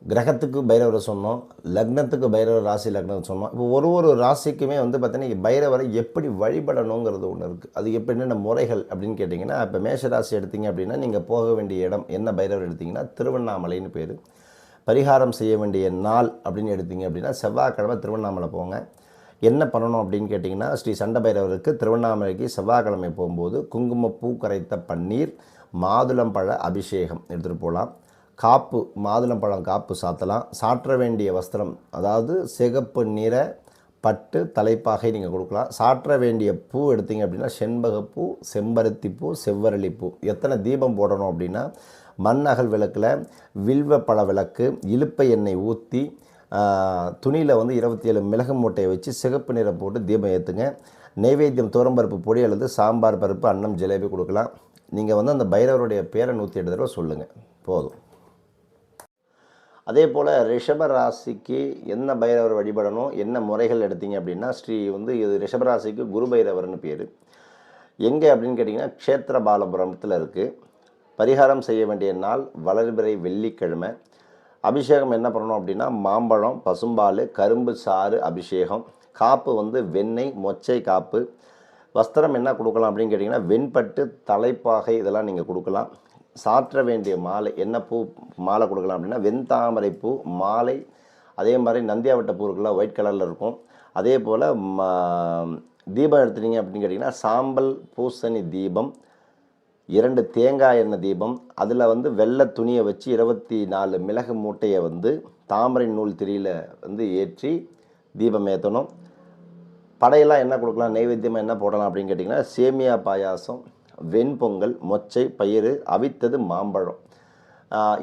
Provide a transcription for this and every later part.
கிரகத்துக்கு பைரவரை சொன்னோம், லக்னத்துக்கு பைரவர் ராசி லக்னம் சொன்னோம். இப்போ ஒரு ராசிக்குமே வந்து பார்த்தீங்கன்னா பைரவரை எப்படி வழிபடணுங்கிறது ஒன்று இருக்குது. அது எப்படி என்னென்ன முறைகள் அப்படின்னு கேட்டிங்கன்னா, இப்போ மேஷ ராசி எடுத்திங்க அப்படின்னா நீங்கள் போக வேண்டிய இடம் என்ன பைரவர் எடுத்திங்கன்னா திருவண்ணாமலைன்னு பேர். பரிகாரம் செய்ய வேண்டிய நாள் அப்படின்னு எடுத்திங்க அப்படின்னா செவ்வாய்க்கிழமை திருவண்ணாமலை போங்க. என்ன பண்ணணும் அப்படின்னு கேட்டிங்கன்னா, ஸ்ரீ சண்ட பைரவருக்கு திருவண்ணாமலைக்கு செவ்வாய்க்கிழமை போகும்போது குங்குமப்பூ கரைத்த பன்னீர், மாதுளம்பழ அபிஷேகம் எடுத்துகிட்டு போகலாம். காப்பு, மாதுளம்பழம் காப்பு சாத்தலாம். சாற்ற வேண்டிய வஸ்திரம் அதாவது சிகப்பு நிற பட்டு தலைப்பாகை நீங்கள் கொடுக்கலாம். சாற்ற வேண்டிய பூ எடுத்திங்க அப்படின்னா செண்பகப்பூ, செம்பருத்திப்பூ, செவ்வரளிப்பூ. எத்தனை தீபம் போடணும் அப்படின்னா, மண் அகல் விளக்கில் வில்வ பழ விளக்கு, இலுப்பை எண்ணெய் ஊற்றி துணியில் வந்து 27 மிளகு மூட்டையை வச்சு சிகப்பு நிறம் போட்டு தீபம் ஏற்றுங்க. நைவேத்தியம் துவரம்பருப்பு பொடி அல்லது சாம்பார் பருப்பு, அன்னம், ஜிலேபி கொடுக்கலாம். நீங்கள் வந்து அந்த பைரவருடைய பேரை 108 தடவை சொல்லுங்கள், போதும். அதே போல் ரிஷப ராசிக்கு என்ன பைரவர் வழிபடணும், என்ன முறைகள் எடுத்தீங்க அப்படின்னா, இது ரிஷப ராசிக்கு குரு பைரவர்னு பேர். எங்கே அப்படின்னு கேட்டிங்கன்னா க்ஷேத்திர பாலபுரத்தில் இருக்குது. பரிகாரம் செய்ய வேண்டிய நாள் வளர்பிறை வெள்ளிக்கிழமை. அபிஷேகம் என்ன பண்ணணும் அப்படின்னா மாம்பழம், பசும்பால், கரும்பு சாறு அபிஷேகம். காப்பு வந்து வெண்ணெய், மொச்சை காப்பு. வஸ்திரம் என்ன கொடுக்கலாம் அப்படின்னு கேட்டிங்கன்னா வெண்பட்டு, தலைப்பாகை இதெல்லாம் நீங்கள் கொடுக்கலாம். சாற்ற வேண்டிய மாலை என்ன பூ மாலை கொடுக்கலாம் அப்படின்னா வெண்தாமரை பூ மாலை. அதே மாதிரி நந்தியாவட்ட பூ இருக்குல்ல, ஒயிட் கலரில் இருக்கும். அதே போல் தீபம் எடுத்துட்டீங்க அப்படின்னு கேட்டிங்கன்னா சாம்பல் பூசணி தீபம், 2 தேங்காய் எண்ணெய் தீபம். அதில் வந்து வெள்ளை துணியை வச்சு 24 மிளகு மூட்டையை வந்து தாமரை நூல் திரியில் வந்து ஏற்றி தீபம் ஏற்றணும். படையெல்லாம் என்ன கொடுக்கலாம், நைவேத்தியமாக என்ன போடலாம் அப்படின்னு கேட்டிங்கன்னா சேமியா பாயாசம், வெண்பொங்கல், மொச்சை பயிறு, அவித்தது மாம்பழம்.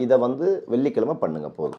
இதை வந்து வெள்ளிக்கிழமை பண்ணுங்கள், போதும்.